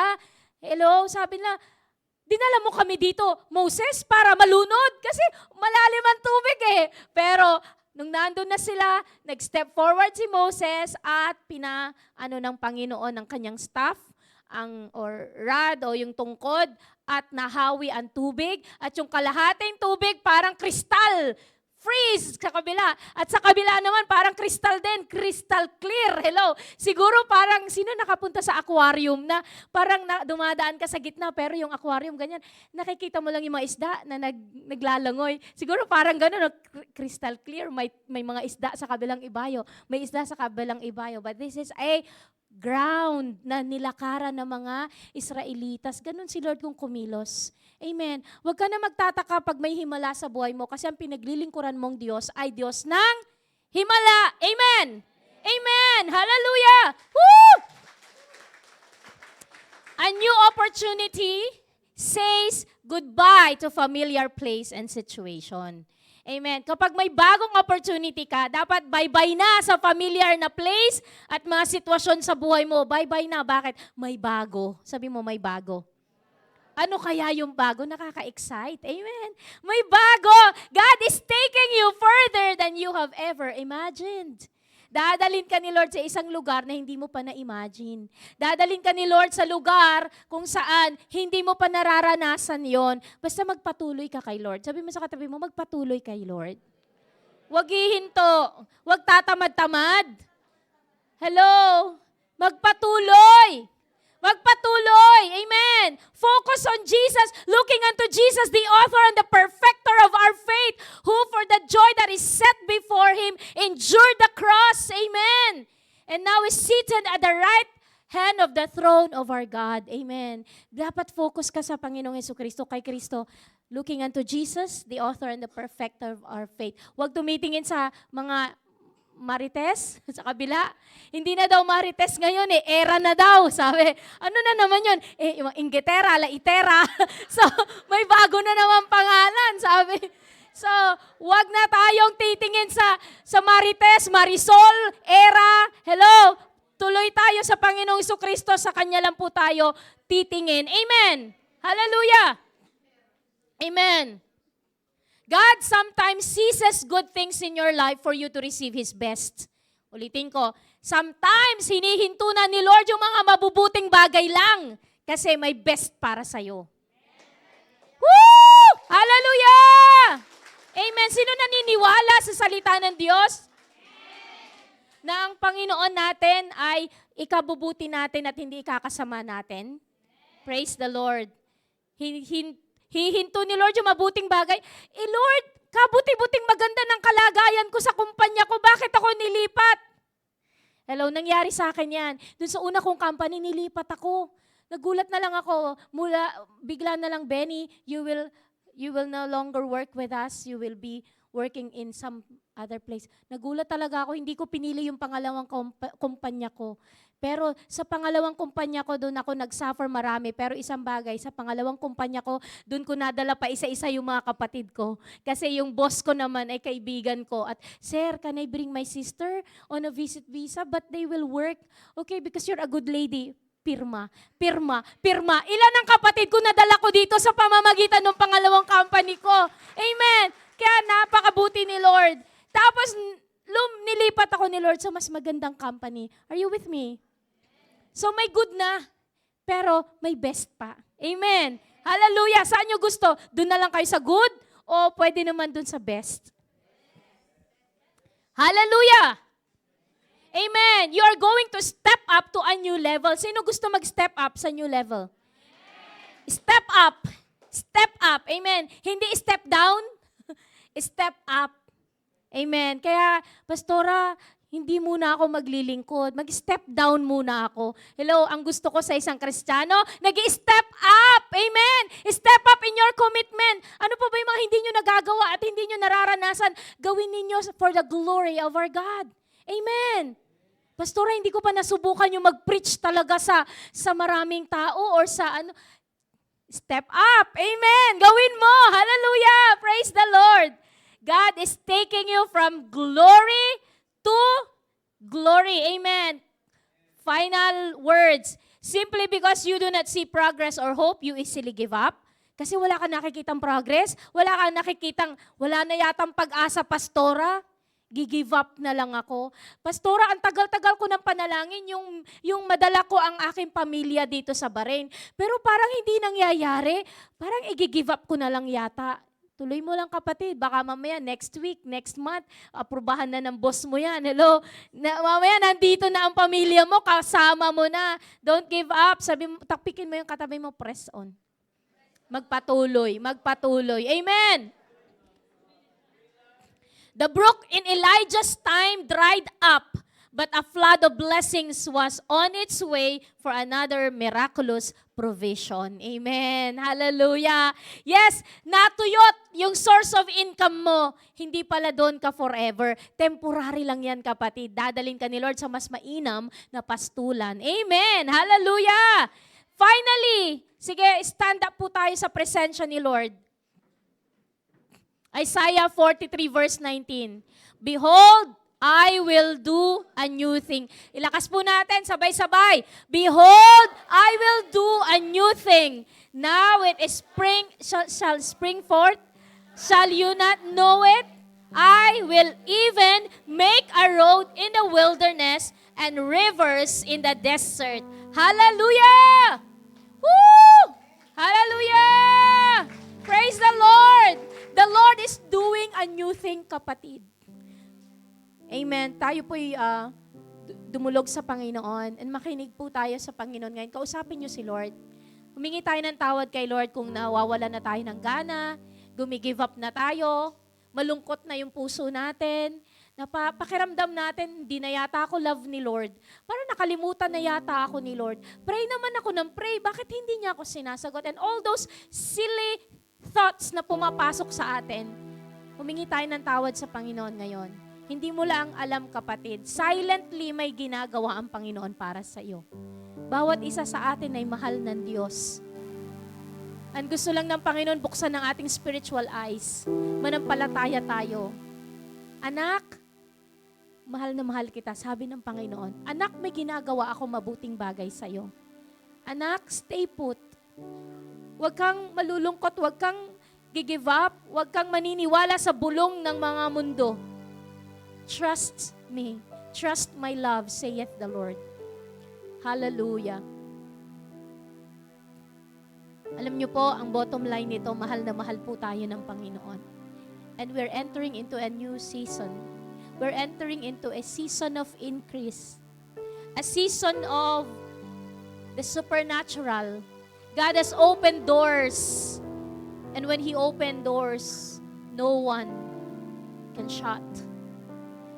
Sabi na, dinala mo kami dito, Moses, para malunod. Kasi malalim ang tubig Pero nung nandun na sila, nag-step forward si Moses at ng Panginoon ng kanyang staff. or rod o yung tungkod at nahawi ang tubig at yung kalahating tubig parang kristal. Freeze sa kabila. At sa kabila naman, parang crystal din. Crystal clear. Hello. Siguro parang, sino nakapunta sa aquarium na parang dumadaan ka sa gitna, pero yung aquarium, ganyan, nakikita mo lang yung mga isda na naglalangoy. Siguro parang gano'n, no? Crystal clear. May mga isda sa kabilang ibayo. May isda sa kabilang ibayo. But this is a ground na nilakaran ng mga Israelitas. Ganun si Lord kung kumilos. Amen. Huwag ka na magtataka pag may himala sa buhay mo kasi ang pinaglilingkuran mong Diyos ay Diyos ng himala. Amen. Amen. Hallelujah. Woo! A new opportunity says goodbye to familiar place and situation. Amen. Kapag may bagong opportunity ka, dapat bye-bye na sa familiar na place at mga sitwasyon sa buhay mo. Bye-bye na. Bakit? May bago. Sabi mo, may bago. Ano kaya yung bago? Nakaka-excite. Amen. May bago. God is taking you further than you have ever imagined. Dadalhin ka ni Lord sa isang lugar na hindi mo pa na-imagine. Dadalhin ka ni Lord sa lugar kung saan hindi mo pa nararanasan yon. Basta magpatuloy ka kay Lord. Sabi mo sa katabi mo, magpatuloy kay Lord. Huwag hihinto. Huwag tatamad-tamad. Hello? Magpatuloy. Magpatuloy. Amen. Focus on Jesus, looking unto Jesus, the author and the perfecter of our faith, who for the joy that is set before him endured the cross. Amen. And now is seated at the right hand of the throne of our God. Amen. Dapat focus ka sa Panginoong Jesucristo, kay Kristo, looking unto Jesus, the author and the perfecter of our faith. Huwag tumitingin sa mga Marites sa kabila. Hindi na daw Marites ngayon era na daw, sabi. Ano na naman yun? Yung Inglaterra, Laitera. So, may bago na naman pangalan, sabi. So, wag na tayong titingin sa Marites, Marisol, era. Hello? Tuloy tayo sa Panginoong Jesucristo, sa Kanya lang po tayo titingin. Amen. Hallelujah. Amen. God sometimes seizes good things in your life for you to receive His best. Ulitin ko, sometimes hinihinto na ni Lord yung mga mabubuting bagay lang kasi may best para sa'yo. Woo! Hallelujah! Amen. Sino naniniwala sa salita ng Diyos? Na ang Panginoon natin ay ikabubuti natin at hindi ikakasama natin? Praise the Lord. Hihinto ni Lord yung mabuting bagay. Lord, kabuti-buting maganda ng kalagayan ko sa kumpanya ko. Bakit ako nilipat? Hello, nangyari sa akin yan. Doon sa una kong company, nilipat ako. Nagulat na lang ako. Bigla na lang, Benny, you will no longer work with us. You will be working in some other place. Nagulat talaga ako. Hindi ko pinili yung pangalawang kumpanya ko. Pero sa pangalawang kumpanya ko, doon ako nag-suffer marami. Pero isang bagay, sa pangalawang kumpanya ko, doon ko nadala pa isa-isa yung mga kapatid ko. Kasi yung boss ko naman ay kaibigan ko. At, Sir, can I bring my sister on a visit visa? But they will work. Okay, because you're a good lady. Pirma, pirma, pirma. Ilan ang kapatid ko nadala ko dito sa pamamagitan ng pangalawang company ko? Amen. Kaya napakabuti ni Lord. Tapos, nilipat ako ni Lord sa mas magandang company. Are you with me? So may good na, pero may best pa. Amen. Hallelujah. Saan nyo gusto? Doon na lang kayo sa good o pwede naman doon sa best? Hallelujah. Amen. You are going to step up to a new level. Sino gusto mag-step up sa new level? Step up. Step up. Amen. Hindi step down. Step up. Amen. Kaya, Pastora, hindi muna ako maglilingkod. Mag-step down muna ako. Hello, ang gusto ko sa isang Kristiyano, nag-step up. Amen. Step up in your commitment. Ano pa ba yung mga hindi nyo nagagawa at hindi nyo nararanasan? Gawin ninyo for the glory of our God. Amen. Pastora, hindi ko pa nasubukan yung mag-preach talaga sa maraming tao or sa ano. Step up. Amen. Gawin mo. Hallelujah. Praise the Lord. God is taking you from glory to glory. Amen. Final words. Simply because you do not see progress or hope, you easily give up. Kasi wala ka nakikitang progress, wala na yatang pag-asa, Pastora. Gigive up na lang ako. Pastora, ang tagal-tagal ko ng panalangin yung madala ko ang aking pamilya dito sa Bahrain. Pero parang hindi nangyayari. Parang i-give up ko na lang yata. Tuloy mo lang kapatid, baka mamaya next week, next month, aprubahan na ng boss mo yan. Hello? Mamaya nandito na ang pamilya mo, kasama mo na. Don't give up. Sabi mo, takpikin mo yung katabi mo, press on. Magpatuloy, magpatuloy. Amen! The brook in Elijah's time dried up, but a flood of blessings was on its way for another miraculous provision. Amen. Hallelujah. Yes, natuyot yung source of income mo. Hindi pala doon ka forever. Temporary lang yan, kapatid. Dadalhin ka ni Lord sa mas mainam na pastulan. Amen. Hallelujah. Finally, sige, stand up po tayo sa presensya ni Lord. Isaiah 43 verse 19. Behold, I will do a new thing. Ilakas po natin, sabay-sabay. Behold, I will do a new thing. Now it is spring, shall spring forth. Shall you not know it? I will even make a road in the wilderness and rivers in the desert. Hallelujah! Woo! Hallelujah! Praise the Lord! The Lord is doing a new thing, kapatid. Amen. Tayo po'y dumulog sa Panginoon and makinig po tayo sa Panginoon ngayon. Kausapin niyo si Lord. Humingi tayo ng tawad kay Lord kung nawawala na tayo ng gana, gumigive up na tayo, malungkot na yung puso natin, pakiramdam natin, hindi na yata ako love ni Lord. Parang nakalimutan na yata ako ni Lord. Pray naman ako ng pray, bakit hindi niya ako sinasagot? And all those silly thoughts na pumapasok sa atin, humingi tayo ng tawad sa Panginoon ngayon. Hindi mo lang alam, kapatid, silently may ginagawa ang Panginoon para sa iyo. Bawat isa sa atin ay mahal ng Diyos. Ang gusto lang ng Panginoon, buksan ng ating spiritual eyes. Manampalataya tayo. Anak, mahal na mahal kita, sabi ng Panginoon. Anak, may ginagawa ako mabuting bagay sa iyo. Anak, stay put. Huwag kang malulungkot, huwag kang gigive up, huwag kang maniniwala sa bulong ng mga mundo. Trust me. Trust my love, saith the Lord. Hallelujah. Alam niyo po, ang bottom line nito, mahal na mahal po tayo ng Panginoon. And we're entering into a new season. We're entering into a season of increase. A season of the supernatural. God has opened doors. And when He opened doors, no one can shut.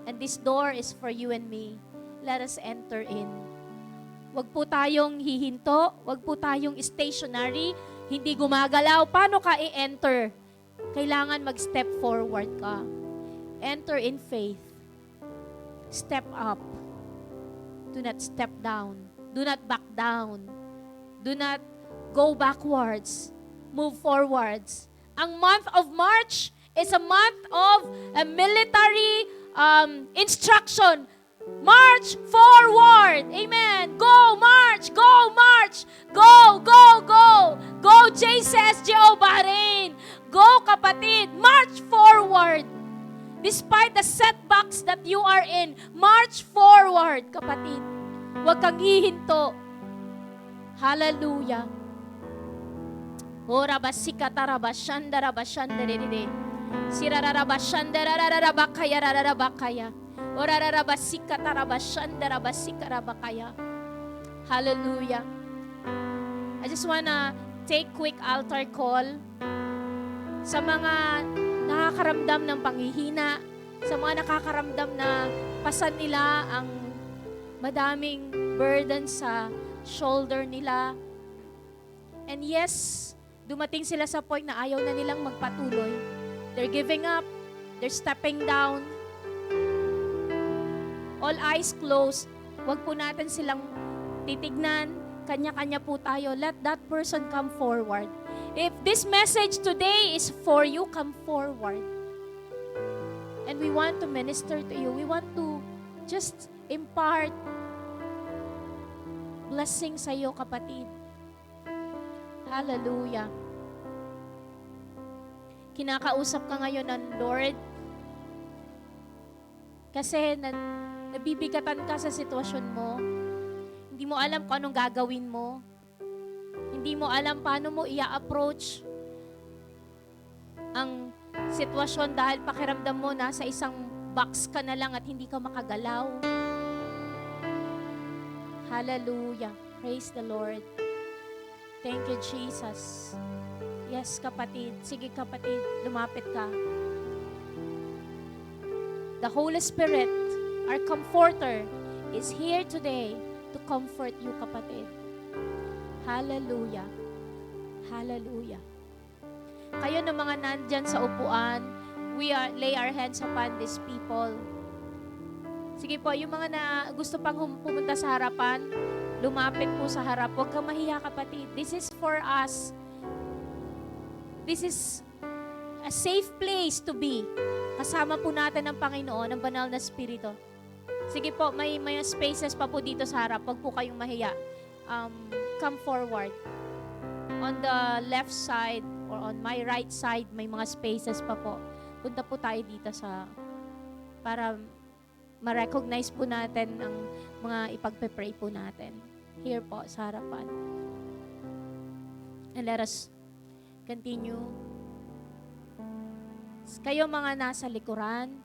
And this door is for you and me. Let us enter in. Wag po tayong hihinto, wag po tayong stationary, hindi gumagalaw. Paano ka i-enter? Kailangan mag-step forward ka. Enter in faith. Step up. Do not step down. Do not back down. Do not go backwards. Move forwards. Ang month of March is a month of a military instruction. March forward. Amen. Go, march. Go, march. Go, go, go. Go, JCSGO Bahrain. Go, kapatid. March forward. Despite the setbacks that you are in, march forward, kapatid. Huwag kang hihinto. Hallelujah. Ora basika tarabashanda rabashanda rerere. Sirararabashanda rararabakaya rararabakaya. Ora rarabasika tarabashanda rabasika rabakaya. Hallelujah. I just wanna take quick altar call sa mga nakakaramdam ng panghihina, sa mga nakakaramdam na pasan nila ang madaming burden sa shoulder nila. And yes, dumating sila sa point na ayaw na nilang magpatuloy. They're giving up. They're stepping down. All eyes closed. Huwag po natin silang titignan. Kanya-kanya po tayo. Let that person come forward. If this message today is for you, come forward. And we want to minister to you. We want to just impart blessing sa iyo, kapatid. Hallelujah. Kinakausap ka ngayon ng Lord. Kasi nabibigatan ka sa sitwasyon mo. Hindi mo alam kung anong gagawin mo. Hindi mo alam paano mo i-approach ang sitwasyon dahil pakiramdam mo nasa isang box ka na lang at hindi ka makagalaw. Hallelujah. Praise the Lord. Thank you, Jesus. Yes, kapatid. Sige, kapatid. Lumapit ka. The Holy Spirit, our Comforter, is here today to comfort you, kapatid. Hallelujah. Hallelujah. Kayo na mga nandyan sa upuan, lay our hands upon these people. Sige po, yung mga na gusto pang pumunta sa harapan, lumapit po sa harap. Huwag kang mahiya, kapatid. This is for us. This is a safe place to be. Kasama po natin ang Panginoon, ang banal na Espiritu. Sige po, may spaces pa po dito sa harap. Huwag po kayong mahiya. Come forward. On the left side or on my right side, may mga spaces pa po. Punta po tayo dito para ma-recognize po natin ang mga ipagpe-pray po natin. Here po, sa harapan. And let us continue. Kayo mga nasa likuran,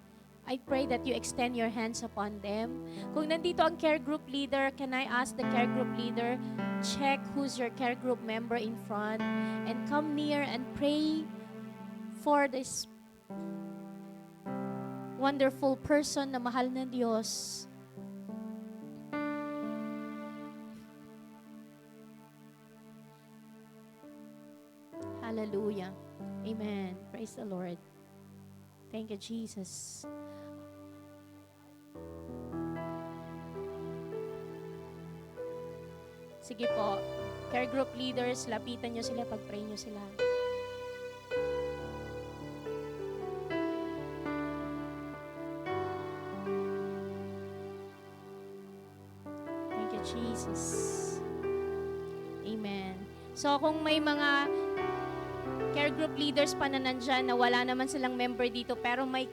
I pray that you extend your hands upon them. Kung nandito ang care group leader, can I ask the care group leader, check who's your care group member in front and come near and pray for this wonderful person na mahal ng Diyos. Hallelujah. Amen. Praise the Lord. Thank you, Jesus. Sige po, care group leaders, lapitan nyo sila, pag-pray nyo sila. Thank you, Jesus. Amen. So, kung may mga care group leaders pa na nandyan na wala naman silang member dito, pero may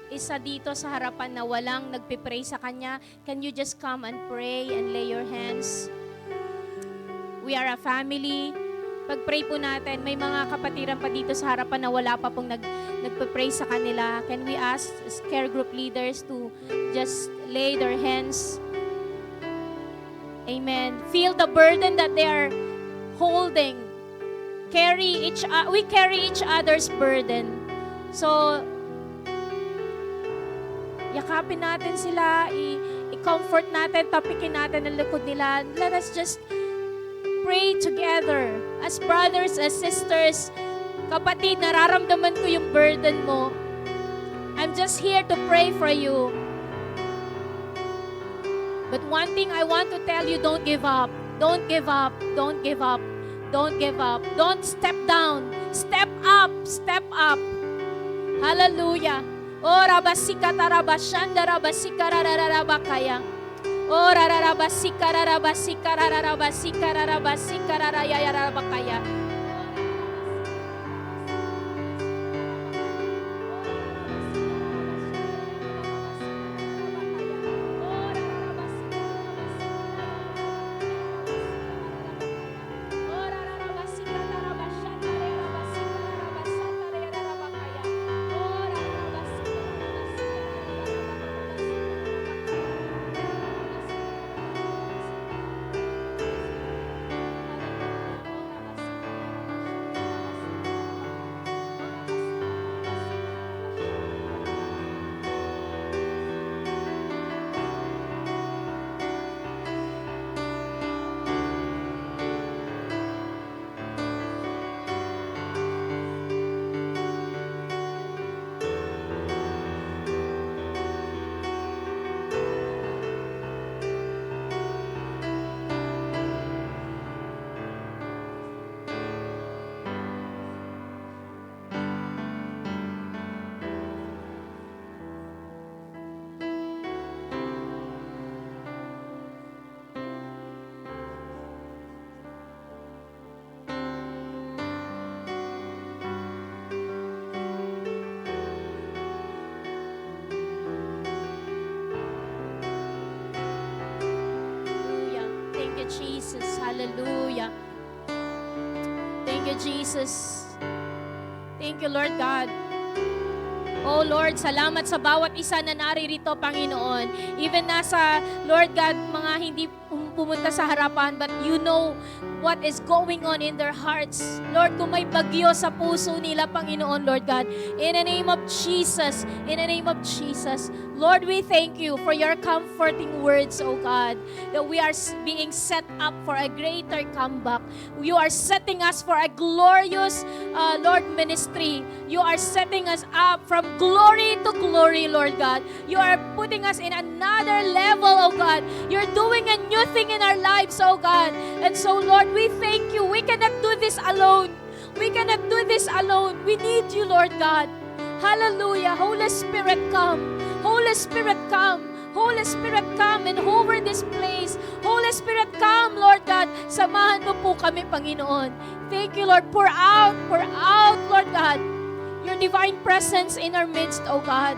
isa dito sa harapan na walang nagpipray sa kanya, can you just come and pray and lay your hands? We are a family. Pag-pray po natin, may mga kapatiran pa dito sa harapan na wala pa pong nagpe-pray sa kanila. Can we ask care group leaders to just lay their hands? Amen. Feel the burden that they are holding. We carry each other's burden. So, yakapin natin sila, i-comfort natin, tapikin natin ang likod nila. Let us just pray together as brothers, as sisters. Kapatid, nararamdaman ko yung burden mo. I'm just here to pray for you. But one thing I want to tell you, don't give up. Don't give up. Don't give up. Don't give up. Don't step down. Step up. Step up. Hallelujah. Oh, rabasika tarabashanda rabasika rararabakaya. Oh, rararabasika rarabasika rararabasika rarabasika rarayayarabakaya. Hallelujah. Thank you, Jesus. Thank you, Lord God. Oh Lord, salamat sa bawat isa na naririto, Panginoon. Even nasa, Lord God, mga hindi pumunta sa harapan, but you know what is going on in their hearts. Lord, kung may bagyo sa puso nila, Panginoon, Lord God, in the name of Jesus, in the name of Jesus, Lord, we thank you for your comforting words, oh God, that we are being set up for a greater comeback. You are setting us for a glorious, Lord, ministry. You are setting us up from glory to glory, Lord God. You are putting us in another level, oh God. You're doing a new thing in our lives, oh God. And so, Lord, we thank you. We cannot do this alone. We cannot do this alone. We need you, Lord God. Hallelujah. Holy Spirit, come. Holy Spirit, come. Holy Spirit, come and hover this place. Holy Spirit, come, Lord God. Samahan mo po kami, Panginoon. Thank you, Lord. Pour out, Lord God, your divine presence in our midst, oh God.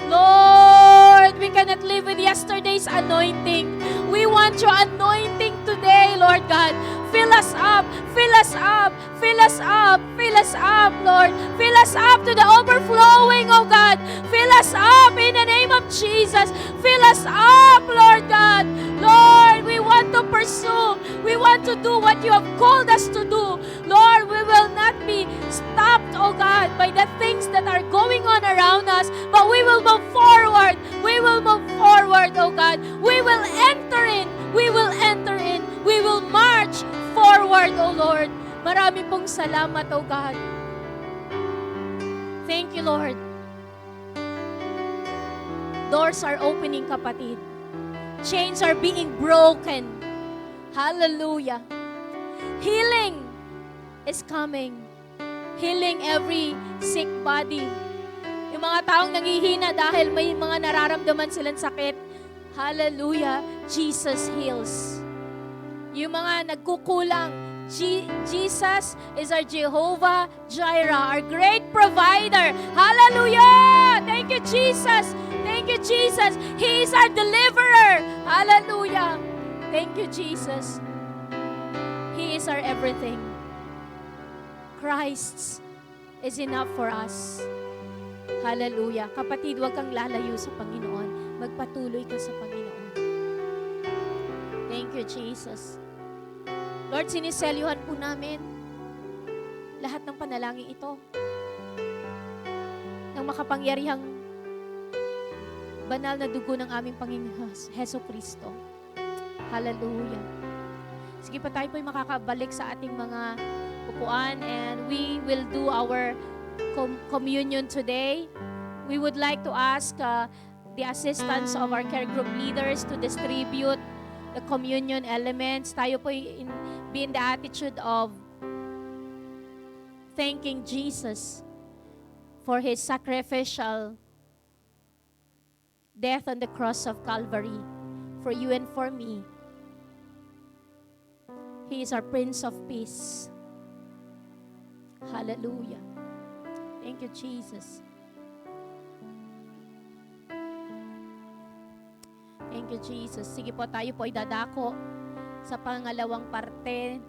Lord, we cannot live with yesterday's anointing. We want your anointing today, Lord God. Fill us up, fill us up, fill us up, fill us up, Lord. Fill us up to the overflowing, oh God. Fill us up in the name of Jesus. Fill us up, Lord God. Lord, we want to pursue. We want to do what you have called us to do. Lord, we will not be stopped, oh God, by the things that are going on around us, but we will move forward. We will move forward, oh God. We will enter in. We will enter in. We will march forward, oh Lord. Marami pong salamat, oh God. Thank you, Lord. Doors are opening, kapatid. Chains are being broken. Hallelujah. Healing is coming. Healing every sick body. Yung mga taong nanghihina dahil may mga nararamdaman silang sakit. Hallelujah. Jesus heals. Yung mga nagkukulang, Jesus is our Jehovah Jireh, our great provider. Hallelujah! Thank you, Jesus. Thank you, Jesus. He is our deliverer. Hallelujah. Thank you, Jesus. He is our everything. Christ is enough for us. Hallelujah. Kapatid, huwag kang lalayo sa Panginoon. Magpatuloy ka sa Panginoon. Thank you, Jesus. Lord, siniselyuhan po namin lahat ng panalangin ito ng makapangyarihang banal na dugo ng aming Panginoon Heso Kristo. Hallelujah. Sige pa, tayo po'y makakabalik sa ating mga upuan and we will do our communion today. We would like to ask the assistance of our care group leaders to distribute the communion elements. Tayo po be in the attitude of thanking Jesus for His sacrificial death on the cross of Calvary for you and for me. He is our Prince of Peace. Hallelujah. Thank you, Jesus. Thank you, Jesus. Sige po, tayo po ay dadako sa pangalawang parte.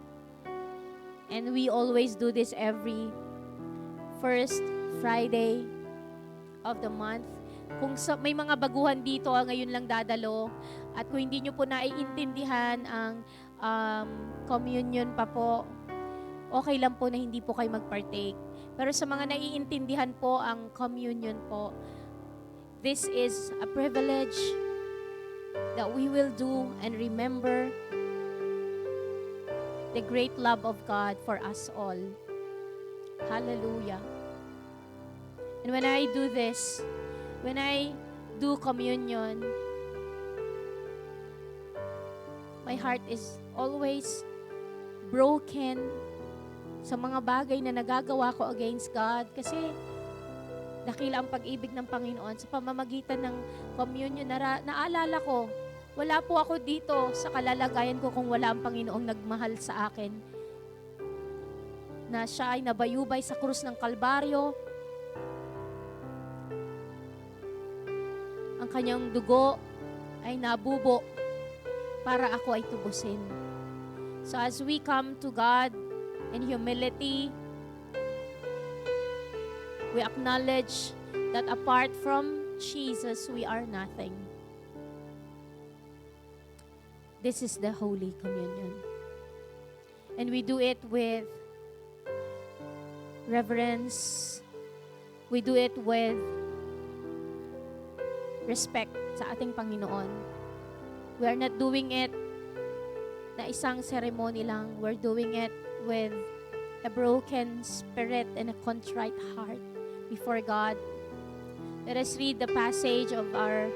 And we always do this every first Friday of the month. Kung may mga baguhan dito, ngayon lang dadalo. At kung hindi nyo po naiintindihan ang communion pa po, okay lang po na hindi po kayo mag-partake. Pero sa mga naiintindihan po ang communion po, this is a privilege that we will do and remember the great love of God for us all. Hallelujah. And when I do this, when I do communion, my heart is always broken sa mga bagay na nagagawa ko against God kasi dakila ang pag-ibig ng Panginoon. Sa pamamagitan ng communion, naalala ko, wala po ako dito sa kalalagayan ko kung wala ang Panginoong nagmahal sa akin. Na siya ay nabayubay sa krus ng Kalbaryo. Ang kanyang dugo ay nabubo para ako ay tubusin. So as we come to God in humility, we acknowledge that apart from Jesus, we are nothing. This is the Holy Communion. And we do it with reverence. We do it with respect sa ating Panginoon. We are not doing it na isang ceremony lang. We're doing it with a broken spirit and a contrite heart before God. Let us read the passage of our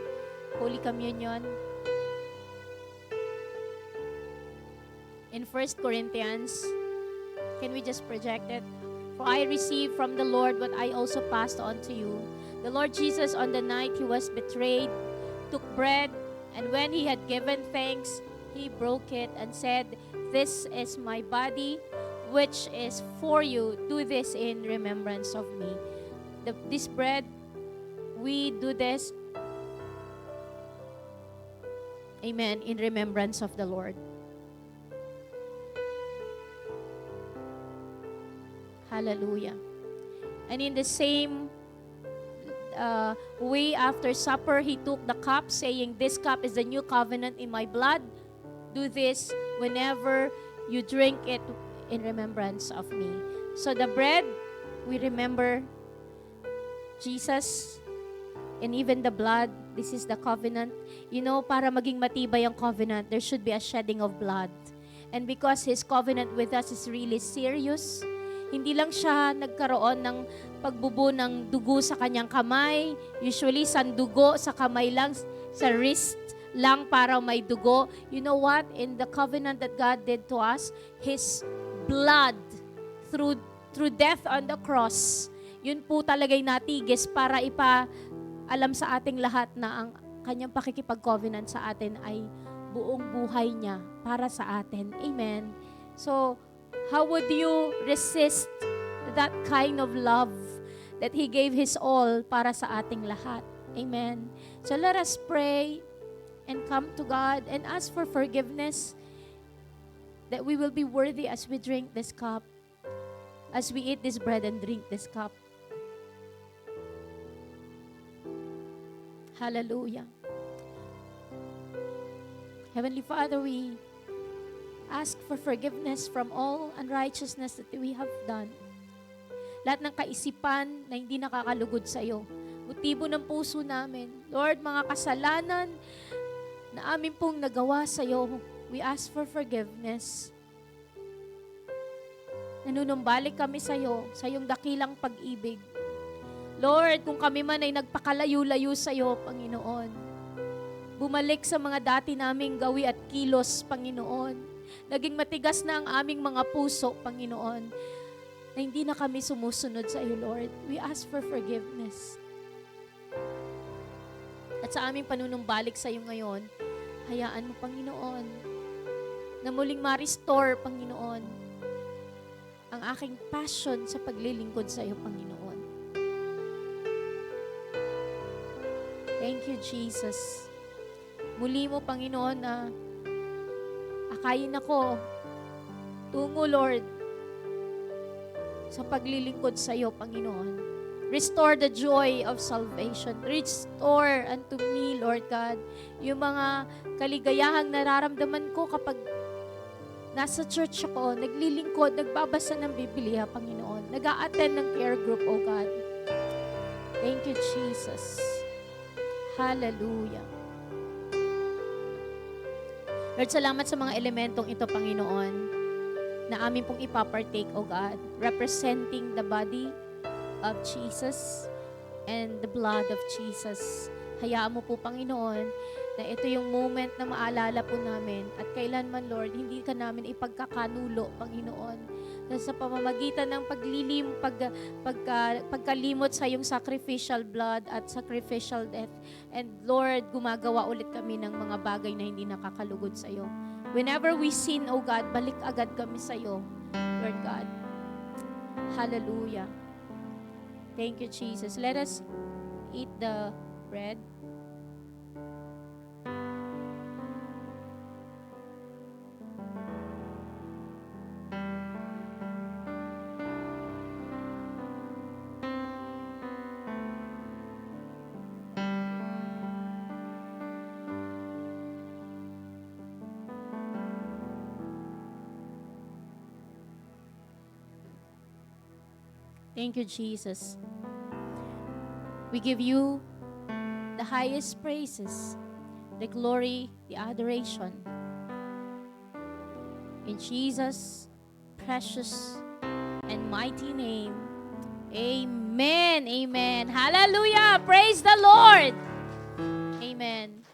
Holy Communion in 1 Corinthians. Can we just project it? For I received from the Lord what I also passed on to you. The Lord Jesus, on the night he was betrayed, took bread, and when he had given thanks, he broke it and said, "This is my body, which is for you. Do this in remembrance of me." This bread, we do this, amen, in remembrance of the Lord. Hallelujah. And in the same way, after supper, he took the cup, saying, "This cup is the new covenant in my blood. Do this whenever you drink it in remembrance of me." So the bread, we remember Jesus, and even the blood, this is the covenant. You know, para maging matibay ang covenant, there should be a shedding of blood. And because His covenant with us is really serious, hindi lang siya nagkaroon ng pagbubo ng dugo sa kanyang kamay. Usually, sandugo sa kamay lang, sa wrist lang para may dugo. You know what? In the covenant that God did to us, His blood through death on the cross, yun po talaga'y natigis para ipaalam sa ating lahat na ang kanyang pakikipag-covenant sa atin ay buong buhay niya para sa atin. Amen. So, how would you resist that kind of love that He gave His all para sa ating lahat? Amen. So let us pray and come to God and ask for forgiveness, that we will be worthy as we drink this cup, as we eat this bread and drink this cup. Hallelujah. Heavenly Father, we ask for forgiveness from all unrighteousness that we have done. Lahat ng kaisipan na hindi nakakalugod sa iyo. Motibo ng puso namin. Lord, mga kasalanan na amin pong nagawa sa iyo, we ask for forgiveness. Nanunumbalik kami sa iyo, sa iyong dakilang pag-ibig. Lord, kung kami man ay nagpakalayo-layo sa iyo, Panginoon, bumalik sa mga dati naming gawi at kilos, Panginoon. Naging matigas na ang aming mga puso, Panginoon, na hindi na kami sumusunod sa iyo, Lord. We ask for forgiveness. At sa aming panunumbalik sa iyo ngayon, hayaan mo, Panginoon, na muling ma-restore, Panginoon, ang aking passion sa paglilingkod sa iyo, Panginoon. Thank you, Jesus. Muli mo, Panginoon, na akayin ako tungo, Lord, sa paglilingkod sa iyo, Panginoon. Restore the joy of salvation. Restore unto me, Lord God, yung mga kaligayahang nararamdaman ko kapag nasa church ako, naglilingkod, nagbabasa ng Biblia, Panginoon. Nag-a-attend ng care group, O God. Thank you, Jesus. Hallelujah. Lord, salamat sa mga elementong ito, Panginoon, na amin pong ipapartake, O God, representing the body of Jesus and the blood of Jesus. Hayaan mo po, Panginoon, na ito yung moment na maalala po namin at kailanman, Lord, hindi ka namin ipagkakanulo, Panginoon, na sa pamamagitan ng pagkalimot sa iyong sacrificial blood at sacrificial death. And Lord, gumagawa ulit kami ng mga bagay na hindi nakakalugod sa iyo. Whenever we sin, O God, balik agad kami sa iyo, Lord God. Hallelujah. Thank you, Jesus. Let us eat the bread. Thank you, Jesus. We give you the highest praises, the glory, the adoration. In Jesus' precious and mighty name, amen, amen. Hallelujah. Praise the Lord. Amen.